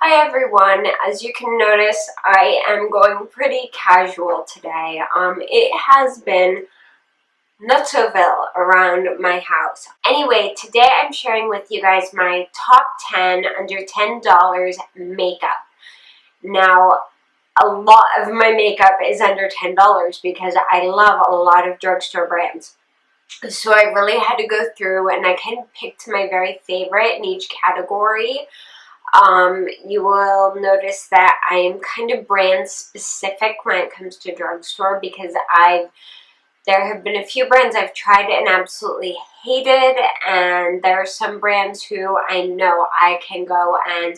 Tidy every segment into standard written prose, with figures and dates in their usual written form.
Hi everyone, as you can notice, I am going pretty casual today. It has been nutsoville around my house. Anyway, today I'm sharing with you guys my top 10 under $10 makeup. Now, a lot of my makeup is under $10 because I love a lot of drugstore brands. So I really had to go through and I kind of picked my very favorite in each category. You will notice that I am kind of brand specific when it comes to drugstore because there have been a few brands I've tried and absolutely hated, and there are some brands who I know I can go and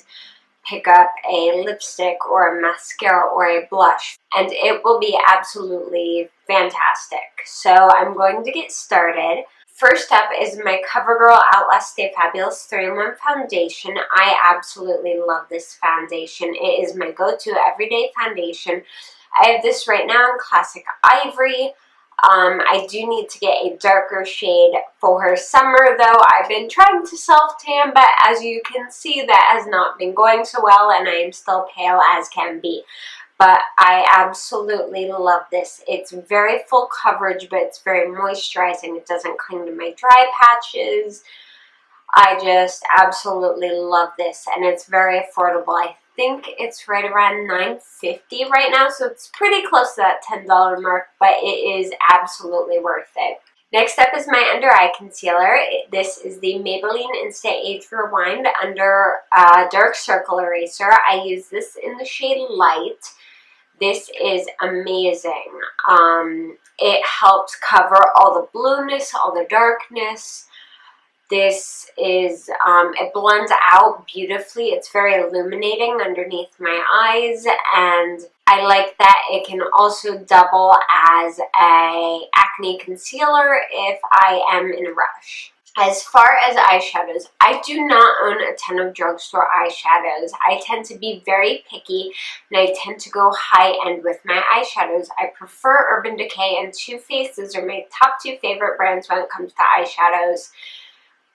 pick up a lipstick or a mascara or a blush and it will be absolutely fantastic. So I'm going to get started. First up is my CoverGirl Outlast Stay Fabulous 3-in-1 foundation. I absolutely love this foundation. It is my go-to everyday foundation. I have this right now in Classic Ivory. I do need to get a darker shade for summer though. I've been trying to self-tan, but as you can see, that has not been going so well and I am still pale as can be. But I absolutely love this. It's very full coverage, but it's very moisturizing. It doesn't cling to my dry patches. I just absolutely love this, and it's very affordable. I think it's right around $9.50 right now, so it's pretty close to that $10 mark, but it is absolutely worth it. Next up is my under eye concealer. This is the Maybelline Instant Age Rewind under Dark Circle Eraser. I use this in the shade Light. This is amazing. It helps cover all the blueness, all the darkness. This is, it blends out beautifully. It's very illuminating underneath my eyes, and I like that it can also double as a acne concealer if I am in a rush. As far as eyeshadows, I do not own a ton of drugstore eyeshadows. I tend to be very picky and I tend to go high-end with my eyeshadows. I prefer Urban Decay and Too Faced. Those are my top two favorite brands when it comes to eyeshadows.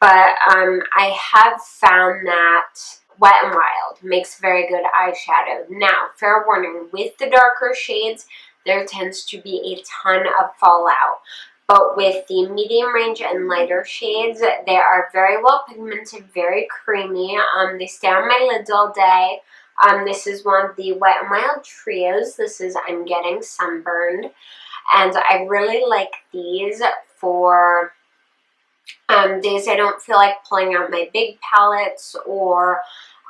But I have found that Wet n Wild makes very good eyeshadow. Now, fair warning, with the darker shades, there tends to be a ton of fallout. But with the medium range and lighter shades, they are very well pigmented, very creamy. They stay on my lids all day. This is one of the Wet n Wild trios. This is I'm Getting Sunburned. And I really like these for days I don't feel like pulling out my big palettes, or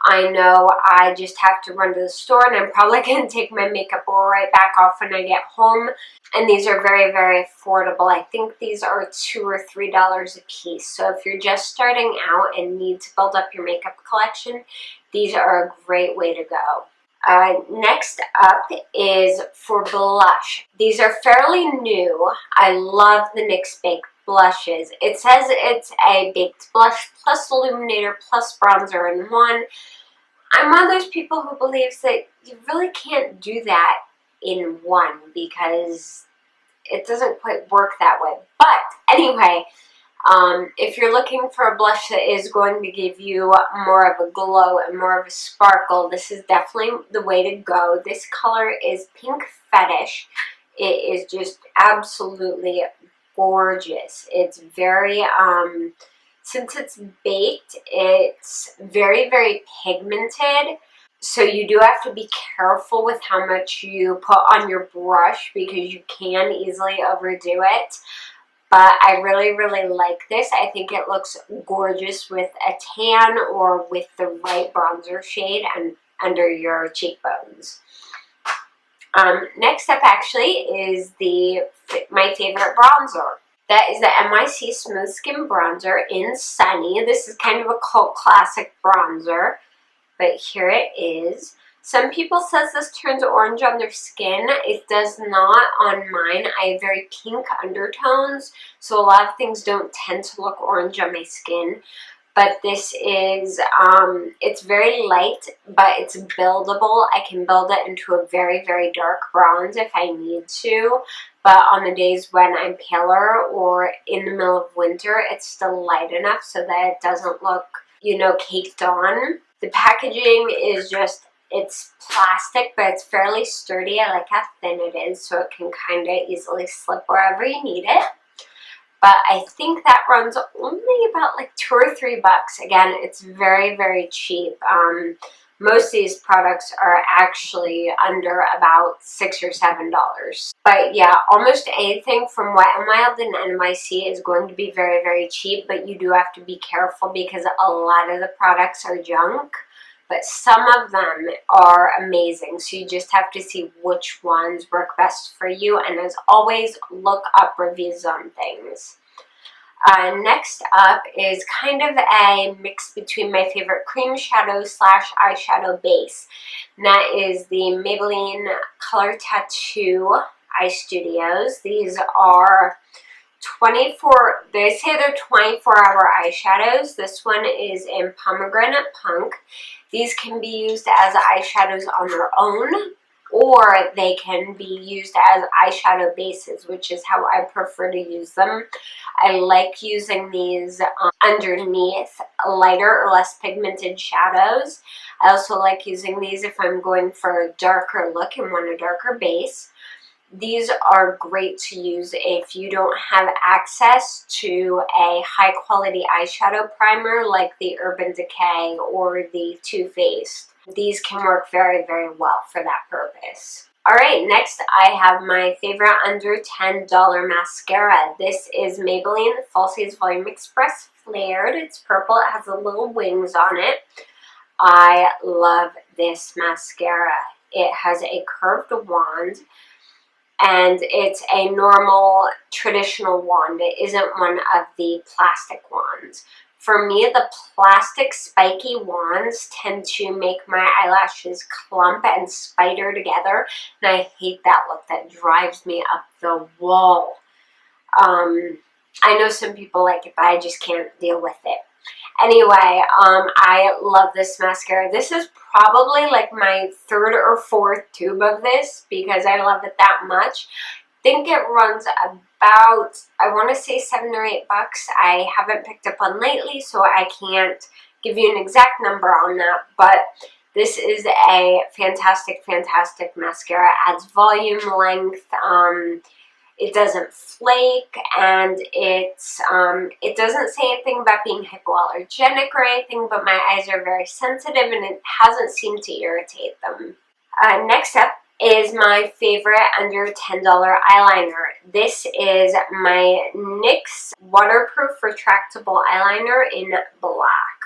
I know I just have to run to the store and I'm probably going to take my makeup right back off when I get home. And these are very, very affordable. I think these are $2 or $3 a piece. So if you're just starting out and need to build up your makeup collection, these are a great way to go. Next up is for blush. These are fairly new. I love the NYX Baked blushes. It says it's a baked blush plus illuminator plus bronzer in one. I'm one of those people who believes that you really can't do that in one because it doesn't quite work that way. But anyway, if you're looking for a blush that is going to give you more of a glow and more of a sparkle, this is definitely the way to go. This color is Pink Fetish. It is just absolutely gorgeous. It's very, since it's baked, it's very, very pigmented. So you do have to be careful with how much you put on your brush because you can easily overdo it. But I really, really like this. I think it looks gorgeous with a tan or with the right bronzer shade and under your cheekbones. Next up actually is my favorite bronzer. That is the NYC Smooth Skin Bronzer in Sunny. This is kind of a cult classic bronzer, but here it is. Some people says this turns orange on their skin. It does not on mine. I have very pink undertones, so a lot of things don't tend to look orange on my skin. But this is, it's very light, but it's buildable. I can build it into a very, very dark bronze if I need to. But on the days when I'm paler or in the middle of winter, it's still light enough so that it doesn't look, you know, caked on. The packaging is just, it's plastic, but it's fairly sturdy. I like how thin it is, so it can kind of easily slip wherever you need it. But I think that runs only about like $2 or $3. Again, it's very, very cheap. Most of these products are actually under about $6 or $7. But yeah, almost anything from Wet n Wild and NYC is going to be very, very cheap, but you do have to be careful because a lot of the products are junk. But some of them are amazing, so you just have to see which ones work best for you. And as always, look up reviews on things. Next up is kind of a mix between my favorite cream shadow slash eyeshadow base. And that is the Maybelline Color Tattoo Eye Studios. These are 24, they say they're 24-hour eyeshadows. This one is in Pomegranate Punk. These can be used as eyeshadows on their own, or they can be used as eyeshadow bases, which is how I prefer to use them. I like using these underneath lighter or less pigmented shadows. I also like using these if I'm going for a darker look and want a darker base. These are great to use if you don't have access to a high quality eyeshadow primer like the Urban Decay or the Too Faced. These can work very, very well for that purpose. Alright, next I have my favorite under $10 mascara. This is Maybelline Falsies Volume Express Flared. It's purple, it has the little wings on it. I love this mascara. It has a curved wand, and it's a normal, traditional wand. It isn't one of the plastic wands. For me, the plastic spiky wands tend to make my eyelashes clump and spider together, and I hate that look. That drives me up the wall. I know some people like it, but I just can't deal with it. Anyway, I love this mascara. This is probably like my third or fourth tube of this because I love it that much. I think it runs about, I want to say $7 or $8. I haven't picked up on lately, so I can't give you an exact number on that, but this is a fantastic, fantastic mascara. It adds volume, length, it doesn't flake, and it doesn't say anything about being hypoallergenic or anything, but my eyes are very sensitive and it hasn't seemed to irritate them. Next up is my favorite under $10 eyeliner. This is my NYX Waterproof Retractable Eyeliner in black.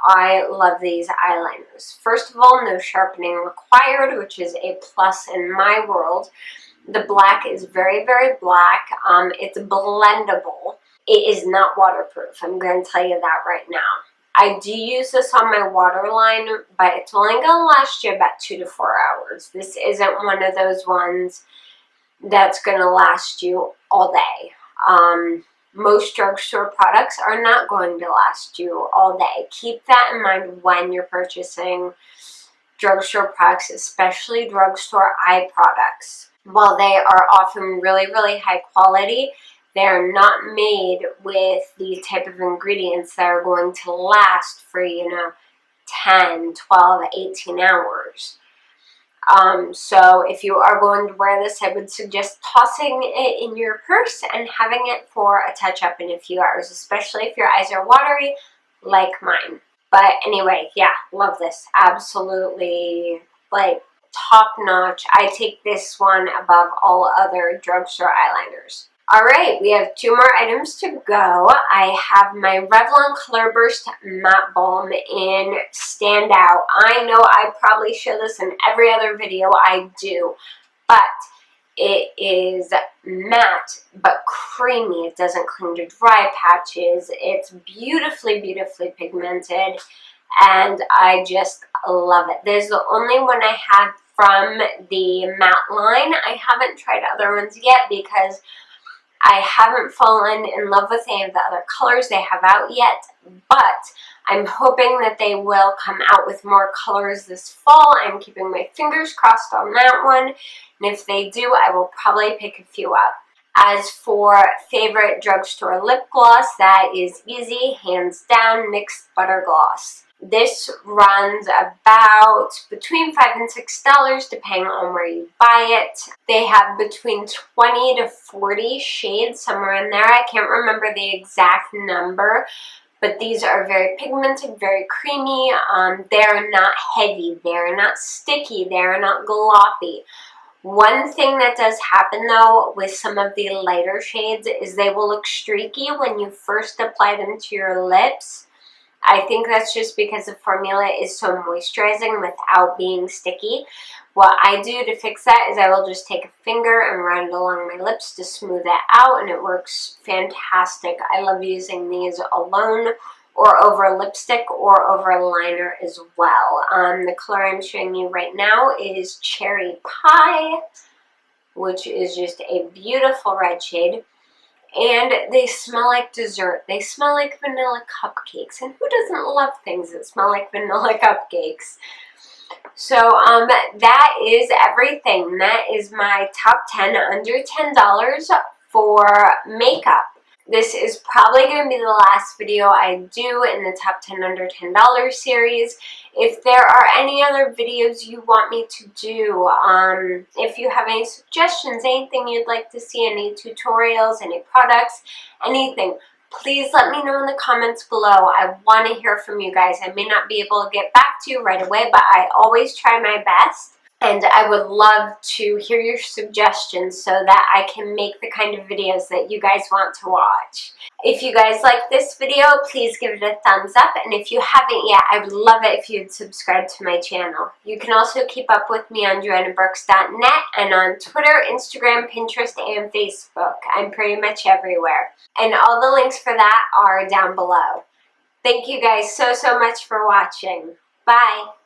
I love these eyeliners. First of all, no sharpening required, which is a plus in my world. The black is very, very black. It's blendable. It is not waterproof. I'm going to tell you that right now. I do use this on my waterline, but it's only going to last you about 2 to 4 hours. This isn't one of those ones that's going to last you all day. Most drugstore products are not going to last you all day. Keep that in mind when you're purchasing drugstore products, especially drugstore eye products. While they are often really, really high quality, they're not made with the type of ingredients that are going to last for, 10, 12, 18 hours. So if you are going to wear this, I would suggest tossing it in your purse and having it for a touch-up in a few hours, especially if your eyes are watery like mine. But anyway, yeah, love this. Absolutely, like, top-notch. I take this one above all other drugstore eyeliners. Alright, we have 2 more items to go. I have my Revlon Color Burst Matte Balm in Standout. I know I probably show this in every other video. I do. But it is matte but creamy. It doesn't cling to dry patches. It's beautifully, beautifully pigmented. And I just love it. This is the only one I have from the matte line. I haven't tried other ones yet because I haven't fallen in love with any of the other colors they have out yet, but I'm hoping that they will come out with more colors this fall. I'm keeping my fingers crossed on that one, and if they do, I will probably pick a few up. As for favorite drugstore lip gloss, that is easy, hands down, NYX Butter Gloss. This runs about between $5 and $6 depending on where you buy it. They have between 20 to 40 shades, somewhere in there. I can't remember the exact number, but these are very pigmented, very creamy. They're not heavy, they're not sticky, they're not gloppy. One thing that does happen though with some of the lighter shades is they will look streaky when you first apply them to your lips. I think that's just because the formula is so moisturizing without being sticky. What I do to fix that is I will just take a finger and run it along my lips to smooth it out, and it works fantastic. I love using these alone or over lipstick or over liner as well. The color I'm showing you right now is Cherry Pie, which is just a beautiful red shade. And they smell like dessert. They smell like vanilla cupcakes. And who doesn't love things that smell like vanilla cupcakes? So that is everything. That is my top 10 under $10 for makeup. This is probably going to be the last video I do in the top 10 under $10 series. If there are any other videos you want me to do, if you have any suggestions, anything you'd like to see, any tutorials, any products, anything, please let me know in the comments below. I want to hear from you guys. I may not be able to get back to you right away, but I always try my best. And I would love to hear your suggestions so that I can make the kind of videos that you guys want to watch. If you guys like this video, please give it a thumbs up. And if you haven't yet, I would love it if you'd subscribe to my channel. You can also keep up with me on JoannaBrooks.net and on Twitter, Instagram, Pinterest, and Facebook. I'm pretty much everywhere. And all the links for that are down below. Thank you guys so much for watching. Bye!